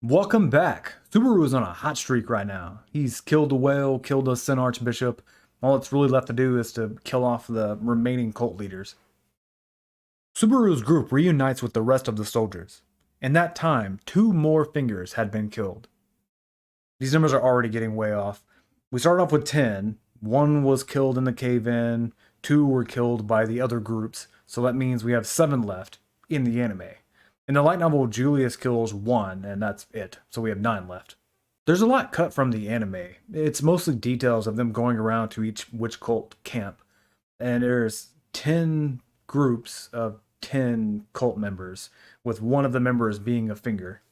Welcome back. Subaru is on a hot streak right now. He's killed a whale, killed a Sin Archbishop. All that's really left to do is to kill off the remaining cult leaders. Subaru's group reunites with the rest of the soldiers. In that time, two more fingers had been killed. These numbers are already getting way off. We started off with 10. One was killed in the cave in, two were killed by the other groups, so that means we have 7 left in the anime. In the light novel, Julius kills 1, and that's it, so we have 9 left. There's a lot cut from the anime. It's mostly details of them going around to each witch cult camp, and there's 10 groups of 10 cult members, with one of the members being a finger.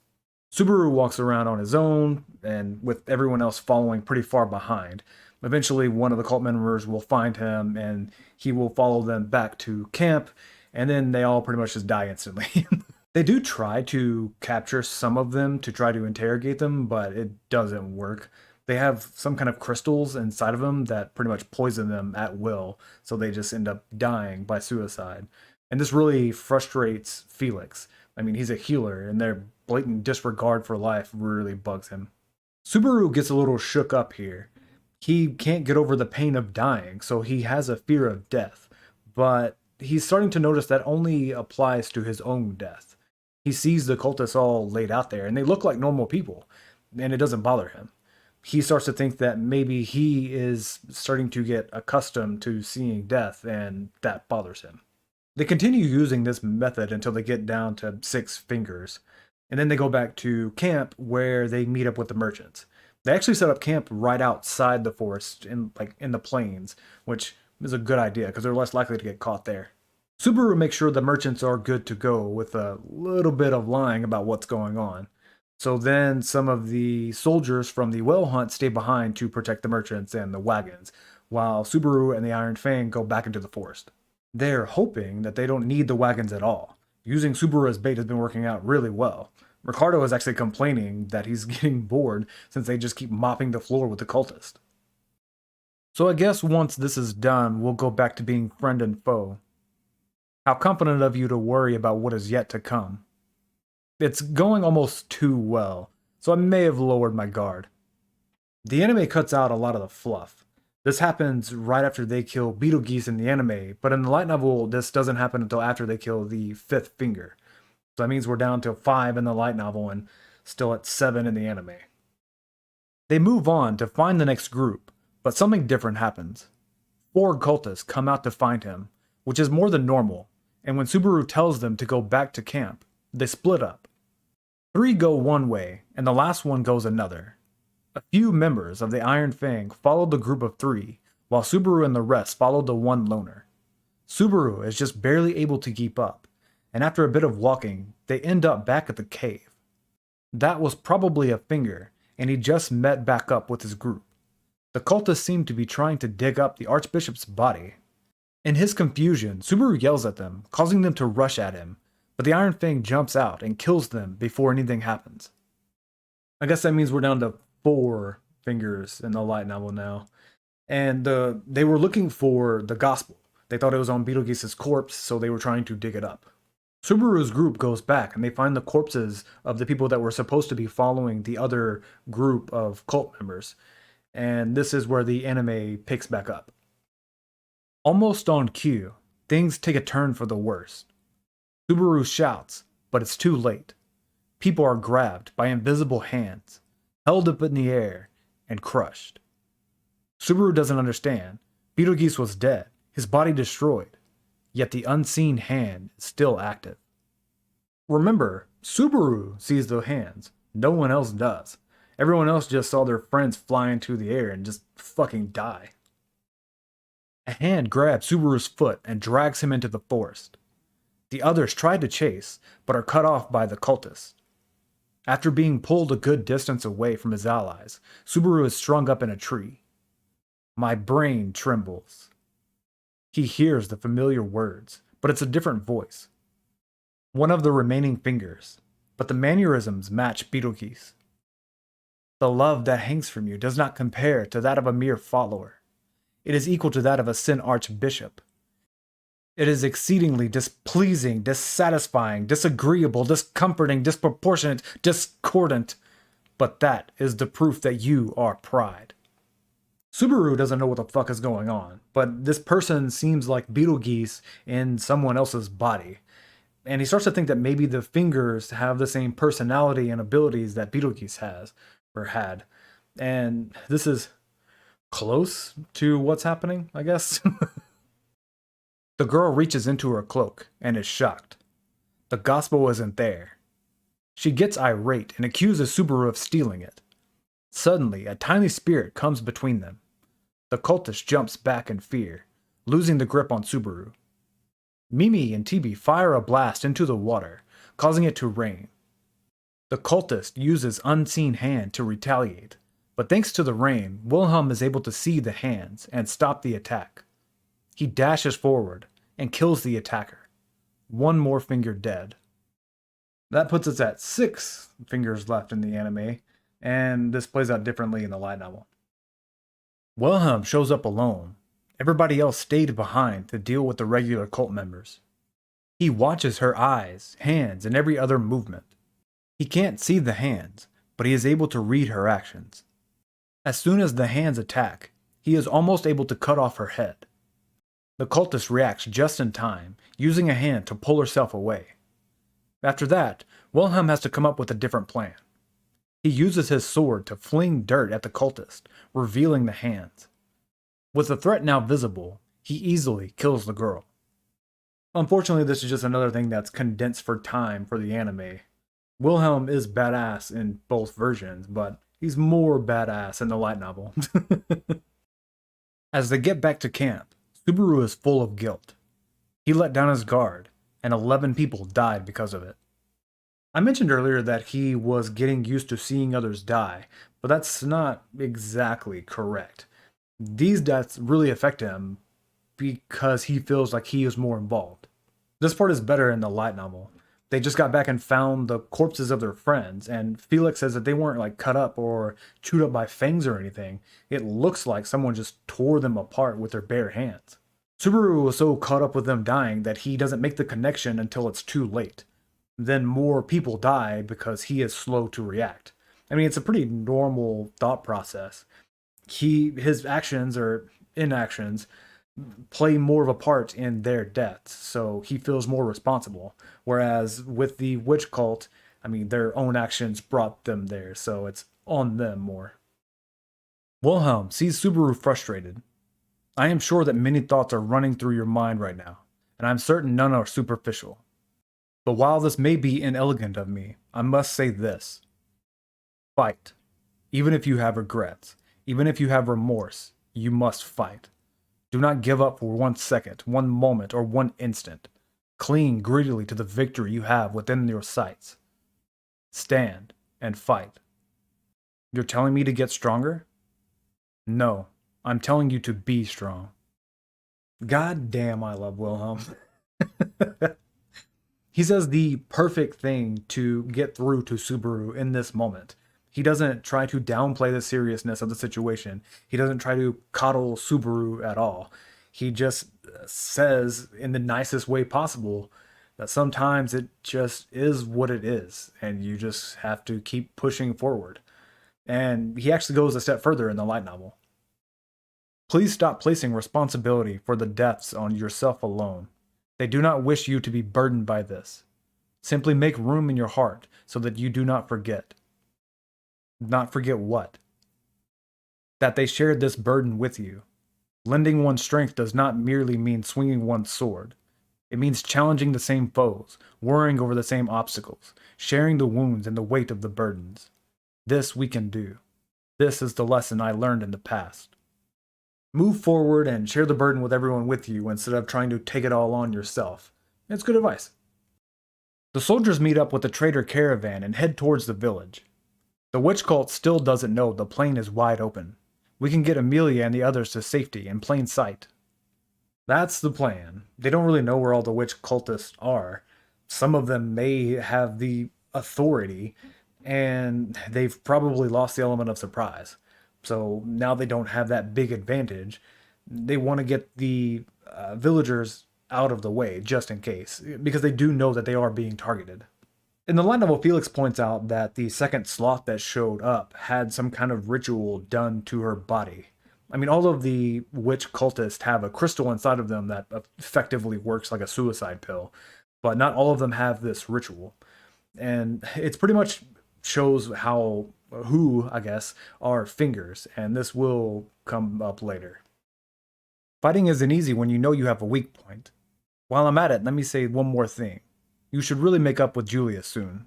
Subaru walks around on his own, and with everyone else following pretty far behind. Eventually, one of the cult members will find him, and he will follow them back to camp, and then they all pretty much just die instantly. They do try to capture some of them to try to interrogate them, but it doesn't work. They have some kind of crystals inside of them that pretty much poison them at will, so they just end up dying by suicide. And this really frustrates Felix. I mean, he's a healer, and their blatant disregard for life really bugs him. Subaru gets a little shook up here. He can't get over the pain of dying, so he has a fear of death. But he's starting to notice that only applies to his own death. He sees the cultists all laid out there, and they look like normal people, and it doesn't bother him. He starts to think that maybe he is starting to get accustomed to seeing death, and that bothers him. They continue using this method until they get down to 6 fingers, and then they go back to camp where they meet up with the merchants. They actually set up camp right outside the forest, in the plains, which is a good idea because they're less likely to get caught there. Subaru makes sure the merchants are good to go with a little bit of lying about what's going on. So then some of the soldiers from the whale hunt stay behind to protect the merchants and the wagons, while Subaru and the Iron Fang go back into the forest. They're hoping that they don't need the wagons at all. Using Subaru as bait has been working out really well. Ricardo is actually complaining that he's getting bored since they just keep mopping the floor with the cultist. So I guess once this is done, we'll go back to being friend and foe. How confident of you to worry about what is yet to come. It's going almost too well, so I may have lowered my guard. The anime cuts out a lot of the fluff. This happens right after they kill Beetlegeese in the anime, but in the light novel, this doesn't happen until after they kill the 5th finger. So that means we're down to 5 in the light novel and still at 7 in the anime. They move on to find the next group, but something different happens. 4 cultists come out to find him, which is more than normal, and when Subaru tells them to go back to camp, they split up. 3 go one way, and the last one goes another. A few members of the Iron Fang followed the group of 3, while Subaru and the rest followed the one loner. Subaru is just barely able to keep up, and after a bit of walking, they end up back at the cave. That was probably a finger, and he just met back up with his group. The cultists seem to be trying to dig up the Archbishop's body. In his confusion, Subaru yells at them, causing them to rush at him, but the Iron Fang jumps out and kills them before anything happens. I guess that means we're down to 4 fingers in the light novel now. And they were looking for the gospel. They thought it was on Beetlegeese's corpse, so they were trying to dig it up. Subaru's group goes back and they find the corpses of the people that were supposed to be following the other group of cult members. And this is where the anime picks back up. Almost on cue, things take a turn for the worst. Subaru shouts, but it's too late. People are grabbed by invisible hands, held up in the air, and crushed. Subaru doesn't understand. Beetlegeese was dead, his body destroyed, yet the unseen hand is still active. Remember, Subaru sees the hands, no one else does. Everyone else just saw their friends fly into the air and just fucking die. A hand grabs Subaru's foot and drags him into the forest. The others try to chase, but are cut off by the cultists. After being pulled a good distance away from his allies, Subaru is strung up in a tree. My brain trembles. He hears the familiar words, but it's a different voice. One of the remaining fingers, but the mannerisms match Beetlegeese. The love that hangs from you does not compare to that of a mere follower. It is equal to that of a Sin Archbishop. It is exceedingly displeasing, dissatisfying, disagreeable, discomforting, disproportionate, discordant. But that is the proof that you are pride. Subaru doesn't know what the fuck is going on, but this person seems like Betelgeuse in someone else's body. And he starts to think that maybe the fingers have the same personality and abilities that Betelgeuse has, or had. And this is close to what's happening, I guess. The girl reaches into her cloak and is shocked. The gospel isn't there. She gets irate and accuses Subaru of stealing it. Suddenly, a tiny spirit comes between them. The cultist jumps back in fear, losing the grip on Subaru. Mimi and Tibi fire a blast into the water, causing it to rain. The cultist uses Unseen Hand to retaliate, but thanks to the rain, Wilhelm is able to see the hands and stop the attack. He dashes forward and kills the attacker. One more finger dead. That puts us at 6 fingers left in the anime, and this plays out differently in the light novel. Wilhelm shows up alone. Everybody else stayed behind to deal with the regular cult members. He watches her eyes, hands, and every other movement. He can't see the hands, but he is able to read her actions. As soon as the hands attack, he is almost able to cut off her head. The cultist reacts just in time, using a hand to pull herself away. After that, Wilhelm has to come up with a different plan. He uses his sword to fling dirt at the cultist, revealing the hands. With the threat now visible, he easily kills the girl. Unfortunately, this is just another thing that's condensed for time for the anime. Wilhelm is badass in both versions, but he's more badass in the light novel. As they get back to camp, Subaru is full of guilt. He let down his guard, and 11 people died because of it. I mentioned earlier that he was getting used to seeing others die, but that's not exactly correct. These deaths really affect him because he feels like he is more involved. This part is better in the light novel. They just got back and found the corpses of their friends, and Felix says that they weren't like cut up or chewed up by fangs or anything. It looks like someone just tore them apart with their bare hands. Subaru was so caught up with them dying that he doesn't make the connection until it's too late. Then more people die because he is slow to react. I mean, it's a pretty normal thought process. His actions or inactions play more of a part in their deaths, so he feels more responsible. Whereas with the witch cult, I mean, their own actions brought them there, so it's on them more. Wilhelm sees Subaru frustrated. I am sure that many thoughts are running through your mind right now, and I'm certain none are superficial. But while this may be inelegant of me, I must say this. Fight. Even if you have regrets, even if you have remorse, you must fight. Do not give up for 1 second, 1 moment, or 1 instant. Cling greedily to the victory you have within your sights. Stand and fight. You're telling me to get stronger? No, I'm telling you to be strong. God damn, I love Wilhelm. He says the perfect thing to get through to Subaru in this moment. He doesn't try to downplay the seriousness of the situation. He doesn't try to coddle Subaru at all. He just says in the nicest way possible that sometimes it just is what it is, and you just have to keep pushing forward. And he actually goes a step further in the light novel. Please stop placing responsibility for the deaths on yourself alone. They do not wish you to be burdened by this. Simply make room in your heart so that you do not forget. Not forget what? That they shared this burden with you. Lending one's strength does not merely mean swinging one's sword. It means challenging the same foes, worrying over the same obstacles, sharing the wounds and the weight of the burdens. This we can do. This is the lesson I learned in the past. Move forward and share the burden with everyone with you instead of trying to take it all on yourself. It's good advice. The soldiers meet up with the trader caravan and head towards the village. The witch cult still doesn't know the plain is wide open. We can get Amelia and the others to safety in plain sight. That's the plan. They don't really know where all the witch cultists are. Some of them may have the authority, and they've probably lost the element of surprise. So now they don't have that big advantage. They want to get the villagers out of the way just in case, because they do know that they are being targeted. In the light novel, Felix points out that the second sloth that showed up had some kind of ritual done to her body. I mean, all of the witch cultists have a crystal inside of them that effectively works like a suicide pill, but not all of them have this ritual. And it's pretty much shows how, who, I guess, are fingers, and this will come up later. Fighting isn't easy when you know you have a weak point. While I'm at it, let me say one more thing. You should really make up with Julius soon.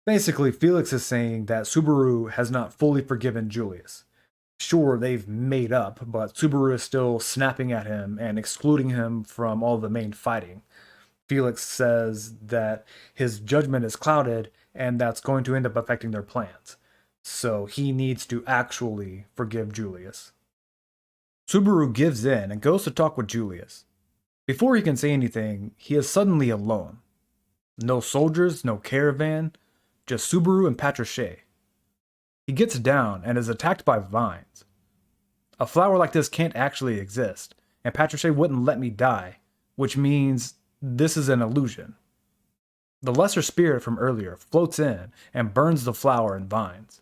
Basically, Felix is saying that Subaru has not fully forgiven Julius. Sure, they've made up, but Subaru is still snapping at him and excluding him from all the main fighting. Felix says that his judgment is clouded and that's going to end up affecting their plans. So he needs to actually forgive Julius. Subaru gives in and goes to talk with Julius. Before he can say anything, he is suddenly alone. No soldiers, no caravan, just Subaru and Patrichet. He gets down and is attacked by vines. A flower like this can't actually exist, and Patrichet wouldn't let me die, which means this is an illusion. The lesser spirit from earlier floats in and burns the flower and vines.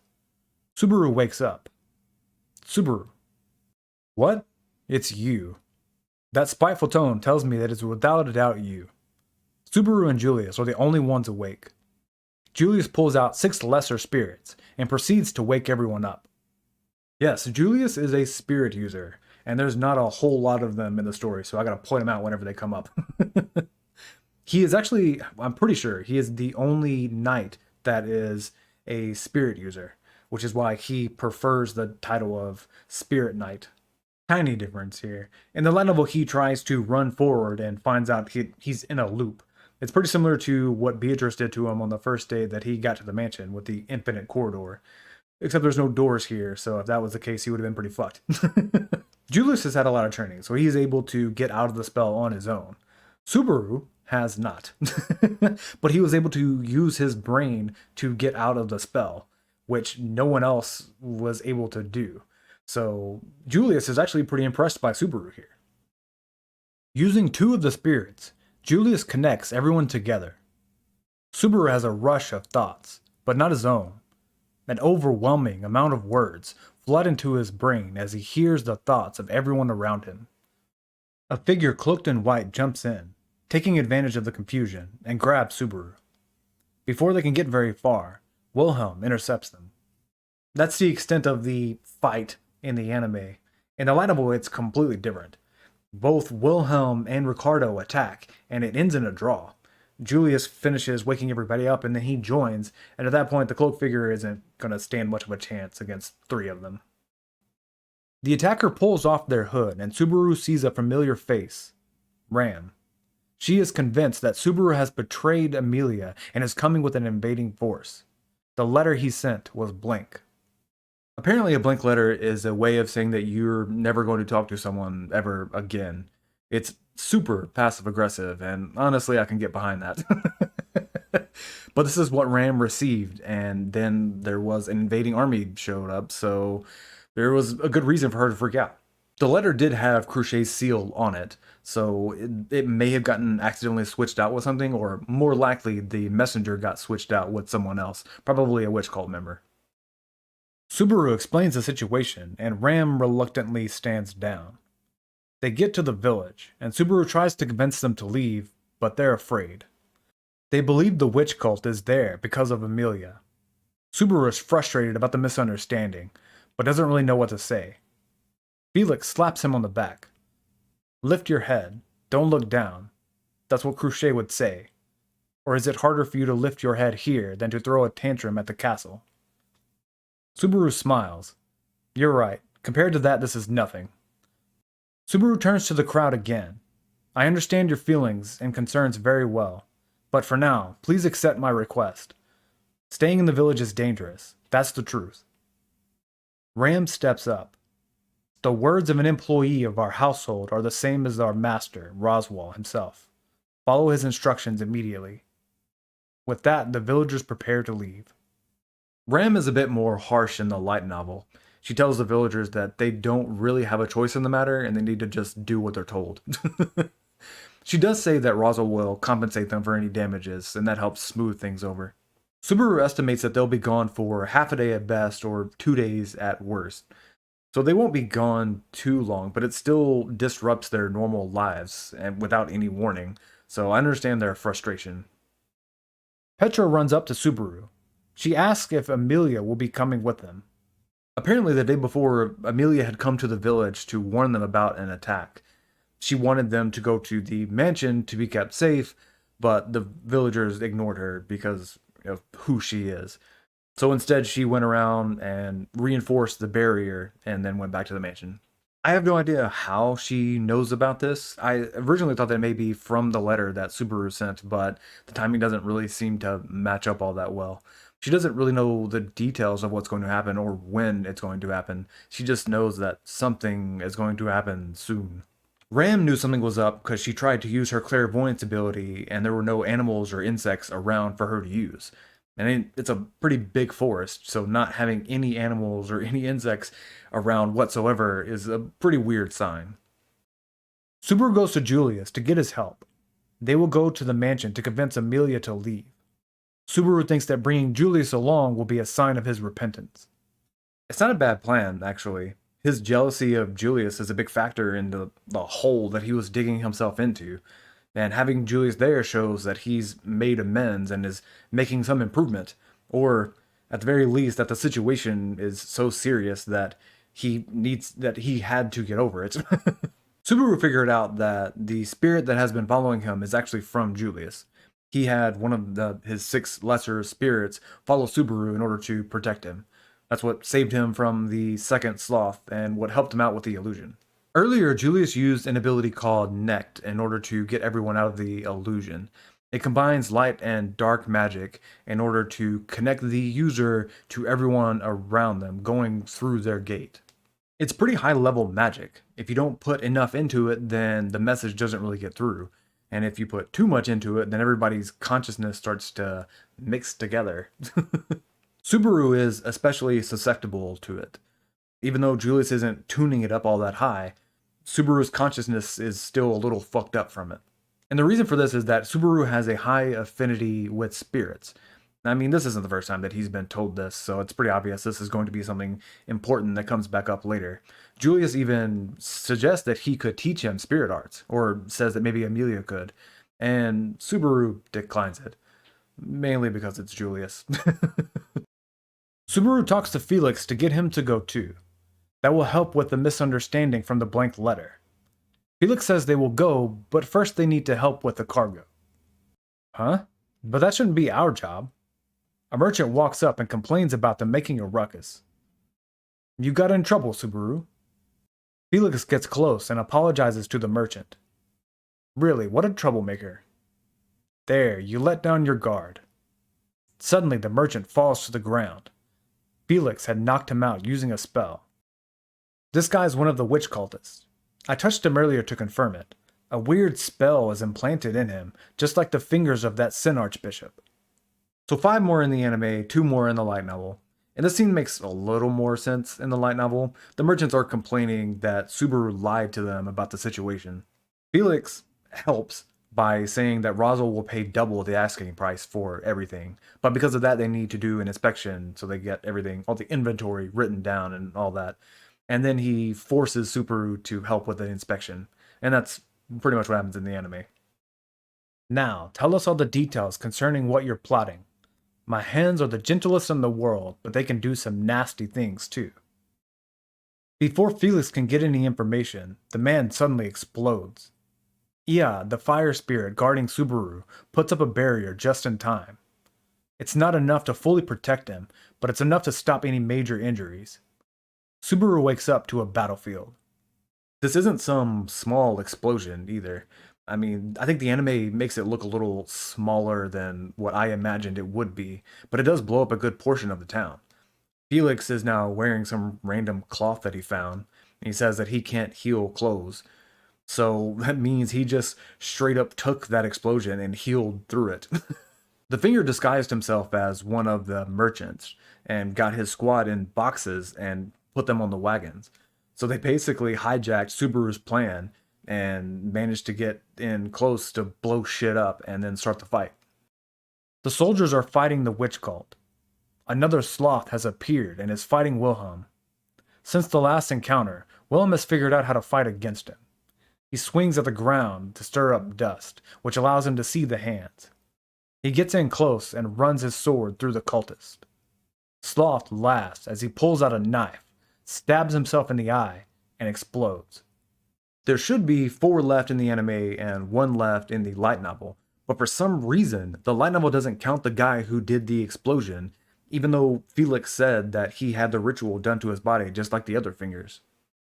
Subaru wakes up. Subaru. What? It's you. That spiteful tone tells me that it's without a doubt you. Subaru and Julius are the only ones awake. Julius pulls out 6 lesser spirits and proceeds to wake everyone up. Yes, Julius is a spirit user, and there's not a whole lot of them in the story, so I gotta point them out whenever they come up. He is actually, I'm pretty sure, he is the only knight that is a spirit user, which is why he prefers the title of Spirit Knight. Tiny difference here. In the light novel, he tries to run forward and finds out he's in a loop. It's pretty similar to what Beatrice did to him on the first day that he got to the mansion with the infinite corridor. Except there's no doors here, so if that was the case, he would have been pretty fucked. Julius has had a lot of training, so he's able to get out of the spell on his own. Subaru has not. But he was able to use his brain to get out of the spell, which no one else was able to do. So Julius is actually pretty impressed by Subaru here. Using 2 of the spirits, Julius connects everyone together. Subaru has a rush of thoughts, but not his own. An overwhelming amount of words flood into his brain as he hears the thoughts of everyone around him. A figure cloaked in white jumps in, taking advantage of the confusion, and grabs Subaru. Before they can get very far, Wilhelm intercepts them. That's the extent of the fight in the anime. In the light novel, it's completely different. Both Wilhelm and Ricardo attack, and it ends in a draw. Julius finishes waking everybody up, and then he joins, and at that point, the cloak figure isn't going to stand much of a chance against 3 of them. The attacker pulls off their hood, and Subaru sees a familiar face. Ram. She is convinced that Subaru has betrayed Emilia and is coming with an invading force. The letter he sent was blank. Apparently, a blank letter is a way of saying that you're never going to talk to someone ever again. It's super passive-aggressive, and honestly, I can get behind that. But this is what Ram received, and then there was an invading army showed up, so there was a good reason for her to freak out. The letter did have Cruchet's seal on it, so it may have gotten accidentally switched out with something, or more likely the messenger got switched out with someone else, probably a witch cult member. Subaru explains the situation, and Ram reluctantly stands down. They get to the village, and Subaru tries to convince them to leave, but they're afraid. They believe the witch cult is there because of Emilia. Subaru is frustrated about the misunderstanding, but doesn't really know what to say. Felix slaps him on the back. Lift your head, don't look down. That's what Cruchet would say. Or is it harder for you to lift your head here than to throw a tantrum at the castle? Subaru smiles. You're right. Compared to that, this is nothing. Subaru turns to the crowd again. I understand your feelings and concerns very well, but for now, please accept my request. Staying in the village is dangerous. That's the truth. Ram steps up. The words of an employee of our household are the same as our master, Roswell, himself. Follow his instructions immediately. With that, the villagers prepare to leave. Ram is a bit more harsh in the light novel. She tells the villagers that they don't really have a choice in the matter and they need to just do what they're told. She does say that Rosal will compensate them for any damages, and that helps smooth things over. Subaru estimates that they'll be gone for half a day at best or 2 days at worst. So they won't be gone too long, but it still disrupts their normal lives and without any warning. So I understand their frustration. Petra runs up to Subaru. She asks if Amelia will be coming with them. Apparently, the day before, Amelia had come to the village to warn them about an attack. She wanted them to go to the mansion to be kept safe, but the villagers ignored her because of who she is. So instead, she went around and reinforced the barrier and then went back to the mansion. I have no idea how she knows about this. I originally thought that maybe from the letter that Subaru sent, but the timing doesn't really seem to match up all that well. She doesn't really know the details of what's going to happen or when it's going to happen. She just knows that something is going to happen soon. Ram knew something was up because she tried to use her clairvoyance ability and there were no animals or insects around for her to use. And it's a pretty big forest, so not having any animals or any insects around whatsoever is a pretty weird sign. Subaru goes to Julius to get his help. They will go to the mansion to convince Amelia to leave. Subaru thinks that bringing Julius along will be a sign of his repentance. It's not a bad plan, actually. His jealousy of Julius is a big factor in the hole that he was digging himself into. And having Julius there shows that he's made amends and is making some improvement, or at the very least that the situation is so serious that he had to get over it. Subaru figured out that the spirit that has been following him is actually from Julius. He had one of his 6 lesser spirits follow Subaru in order to protect him. That's what saved him from the second sloth and what helped him out with the illusion. Earlier, Julius used an ability called Nect in order to get everyone out of the illusion. It combines light and dark magic in order to connect the user to everyone around them going through their gate. It's pretty high level magic. If you don't put enough into it, then the message doesn't really get through. And if you put too much into it, then everybody's consciousness starts to mix together. Subaru is especially susceptible to it. Even though Julius isn't tuning it up all that high, Subaru's consciousness is still a little fucked up from it. And the reason for this is that Subaru has a high affinity with spirits. I mean, this isn't the first time that he's been told this, so it's pretty obvious this is going to be something important that comes back up later. Julius even suggests that he could teach him spirit arts, or says that maybe Amelia could, and Subaru declines it, mainly because it's Julius. Subaru talks to Felix to get him to go too. That will help with the misunderstanding from the blank letter. Felix says they will go, but first they need to help with the cargo. Huh? But that shouldn't be our job. A merchant walks up and complains about them making a ruckus. You got in trouble, Subaru. Felix gets close and apologizes to the merchant. Really, what a troublemaker. There, you let down your guard. Suddenly the merchant falls to the ground. Felix had knocked him out using a spell. This guy's one of the witch cultists. I touched him earlier to confirm it. A weird spell is implanted in him, just like the fingers of that Sin Archbishop. So 5 more in the anime, 2 more in the light novel. And this scene makes a little more sense in the light novel. The merchants are complaining that Subaru lied to them about the situation. Felix helps by saying that Rosal will pay double the asking price for everything. But because of that, they need to do an inspection so they get everything, all the inventory written down and all that. And then he forces Subaru to help with the inspection. And that's pretty much what happens in the anime. Now, tell us all the details concerning what you're plotting. My hands are the gentlest in the world, but they can do some nasty things too. Before Felix can get any information, the man suddenly explodes. Ia, the fire spirit guarding Subaru, puts up a barrier just in time. It's not enough to fully protect him, but it's enough to stop any major injuries. Subaru wakes up to a battlefield. This isn't some small explosion either. I mean, I think the anime makes it look a little smaller than what I imagined it would be, but it does blow up a good portion of the town. Felix is now wearing some random cloth that he found, and he says that he can't heal clothes. So that means he just straight up took that explosion and healed through it. The Finger disguised himself as one of the merchants and got his squad in boxes and put them on the wagons. So they basically hijacked Subaru's plan and manage to get in close to blow shit up and then start the fight. The soldiers are fighting the witch cult. Another sloth has appeared and is fighting Wilhelm. Since the last encounter, Wilhelm has figured out how to fight against him. He swings at the ground to stir up dust, which allows him to see the hands. He gets in close and runs his sword through the cultist. Sloth laughs as he pulls out a knife, stabs himself in the eye, and explodes. There should be 4 left in the anime and 1 left in the light novel, but for some reason, the light novel doesn't count the guy who did the explosion, even though Felix said that he had the ritual done to his body just like the other fingers.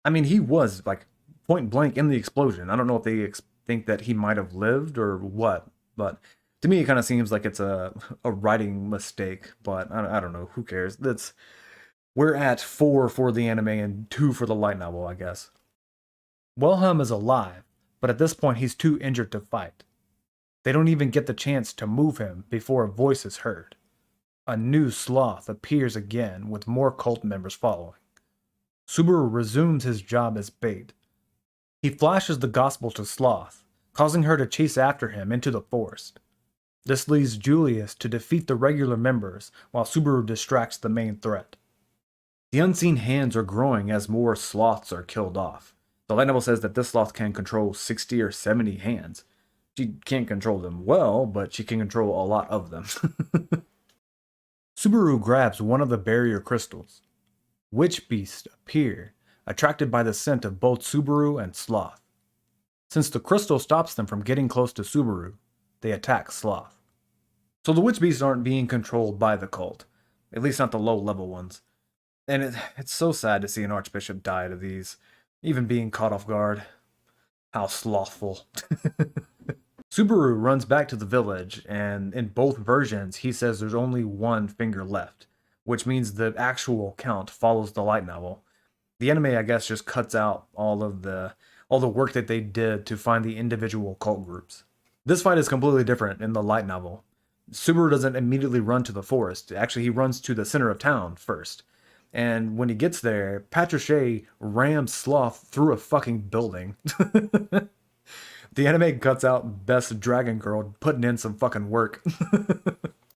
I mean, he was, like, point blank in the explosion. I don't know if they think that he might have lived or what, but to me it kind of seems like it's a writing mistake, but I don't know, who cares. We're at 4 for the anime and 2 for the light novel, I guess. Wilhelm is alive, but at this point he's too injured to fight. They don't even get the chance to move him before a voice is heard. A new sloth appears again with more cult members following. Subaru resumes his job as bait. He flashes the gospel to Sloth, causing her to chase after him into the forest. This leads Julius to defeat the regular members while Subaru distracts the main threat. The unseen hands are growing as more sloths are killed off. The light novel says that this sloth can control 60 or 70 hands. She can't control them well, but she can control a lot of them. Subaru grabs one of the barrier crystals. Witch beasts appear, attracted by the scent of both Subaru and Sloth. Since the crystal stops them from getting close to Subaru, they attack Sloth. So the witch beasts aren't being controlled by the cult, at least not the low-level ones. And it's so sad to see an archbishop die to these, even being caught off guard. How slothful. Subaru runs back to the village, and in both versions, he says there's only 1 finger left, which means the actual count follows the light novel. The anime, I guess, just cuts out all the work that they did to find the individual cult groups. This fight is completely different in the light novel. Subaru doesn't immediately run to the forest. Actually, he runs to the center of town first. And when he gets there, Patricia rams Sloth through a fucking building. The anime cuts out Best Dragon Girl putting in some fucking work.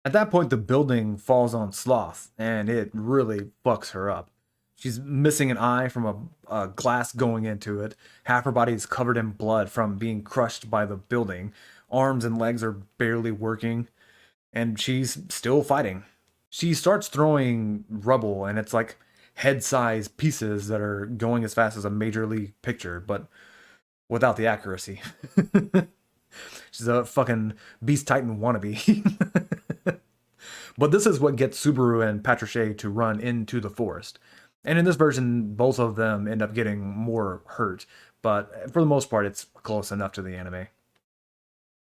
At that point, the building falls on Sloth, and it really fucks her up. She's missing an eye from a glass going into it. Half her body is covered in blood from being crushed by the building. Arms and legs are barely working, and she's still fighting. She starts throwing rubble, and it's like head-sized pieces that are going as fast as a Major League picture, but without the accuracy. She's a fucking Beast Titan wannabe. But this is what gets Subaru and Patricia to run into the forest. And in this version, both of them end up getting more hurt, but for the most part, it's close enough to the anime.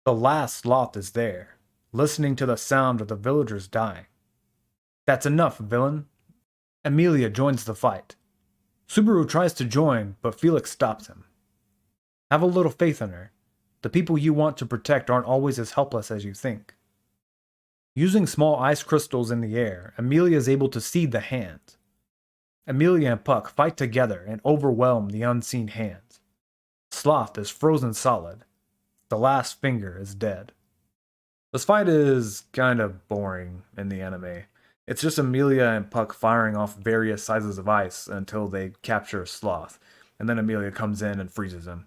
The last sloth is there, listening to the sound of the villagers dying. That's enough, villain. Emilia joins the fight. Subaru tries to join, but Felix stops him. Have a little faith in her. The people you want to protect aren't always as helpless as you think. Using small ice crystals in the air, Emilia is able to see the hands. Emilia and Puck fight together and overwhelm the unseen hands. Sloth is frozen solid. The last finger is dead. This fight is kind of boring in the anime. It's just Emilia and Puck firing off various sizes of ice until they capture Sloth, and then Emilia comes in and freezes him.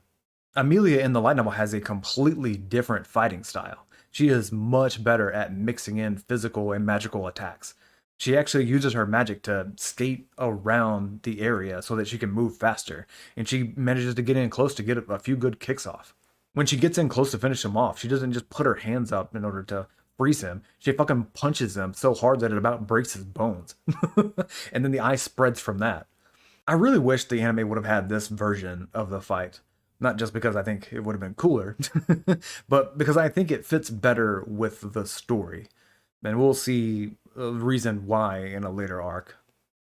Emilia in the light novel has a completely different fighting style. She is much better at mixing in physical and magical attacks. She actually uses her magic to skate around the area so that she can move faster, and she manages to get in close to get a few good kicks off. When she gets in close to finish him off, she doesn't just put her hands up in order to freeze him. She fucking punches him so hard that it about breaks his bones. And then the ice spreads from that. I really wish the anime would have had this version of the fight. Not just because I think it would have been cooler, but because I think it fits better with the story. And we'll see the reason why in a later arc.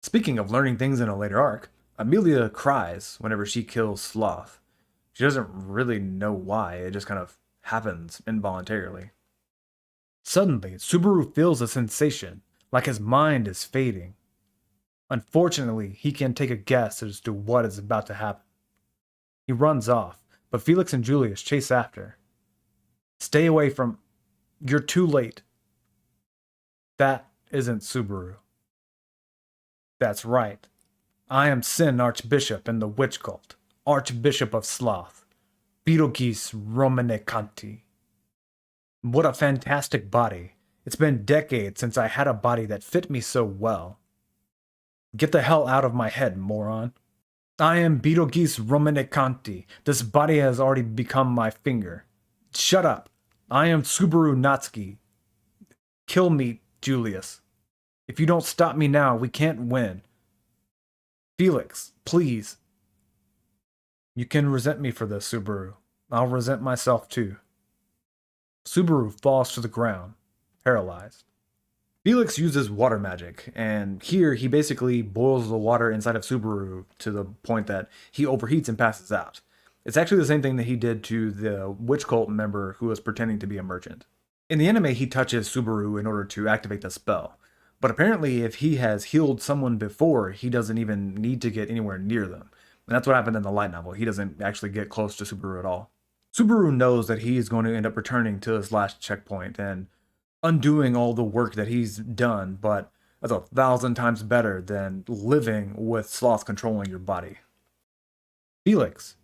Speaking of learning things in a later arc, Emilia cries whenever she kills Sloth. She doesn't really know why, it just kind of happens involuntarily. Suddenly, Subaru feels a sensation, like his mind is fading. Unfortunately, he can take a guess as to what is about to happen. He runs off, but Felix and Julius chase after. Stay away from... You're too late. That isn't Subaru. That's right. I am Sin Archbishop in the Witch Cult, Archbishop of Sloth, Betelgeuse Romanecanti. What a fantastic body. It's been decades since I had a body that fit me so well. Get the hell out of my head, moron. I am Betelgeuse Romanecanti. This body has already become my finger. Shut up. I am Subaru Natsuki. Kill me, Julius. If you don't stop me now, we can't win. Felix, please. You can resent me for this, Subaru. I'll resent myself too. Subaru falls to the ground, paralyzed. Felix uses water magic, and here he basically boils the water inside of Subaru to the point that he overheats and passes out. It's actually the same thing that he did to the witch cult member who was pretending to be a merchant. In the anime, he touches Subaru in order to activate the spell, but apparently if he has healed someone before, he doesn't even need to get anywhere near them. And that's what happened in the light novel. He doesn't actually get close to Subaru at all. Subaru knows that he is going to end up returning to his last checkpoint and undoing all the work that he's done, but that's 1,000 times better than living with sloth controlling your body. Felix.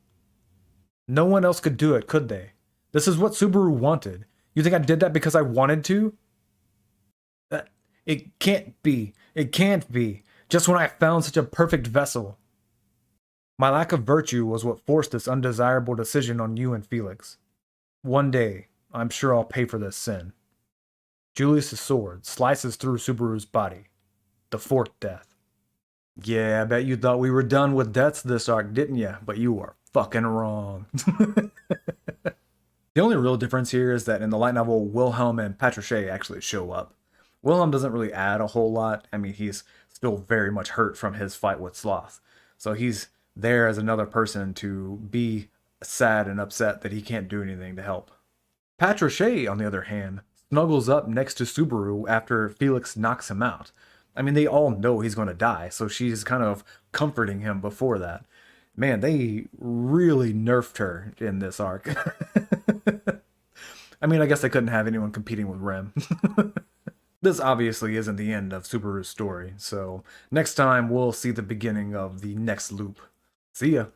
No one else could do it, could they? This is what Subaru wanted. You think I did that because I wanted to? It can't be. It can't be. Just when I found such a perfect vessel. My lack of virtue was what forced this undesirable decision on you and Felix. One day, I'm sure I'll pay for this sin. Julius' sword slices through Subaru's body. The fourth death. Yeah, I bet you thought we were done with deaths this arc, didn't you? But you are fucking wrong. The only real difference here is that in the light novel, Wilhelm and Patricia actually show up. Wilhelm doesn't really add a whole lot. I mean, he's still very much hurt from his fight with Sloth. So he's there as another person to be sad and upset that he can't do anything to help. Patricia, on the other hand, snuggles up next to Subaru after Felix knocks him out. I mean, they all know he's going to die, so she's kind of comforting him before that. Man, they really nerfed her in this arc. I mean, I guess they couldn't have anyone competing with Rem. This obviously isn't the end of Subaru's story, so next time we'll see the beginning of the next loop. See ya!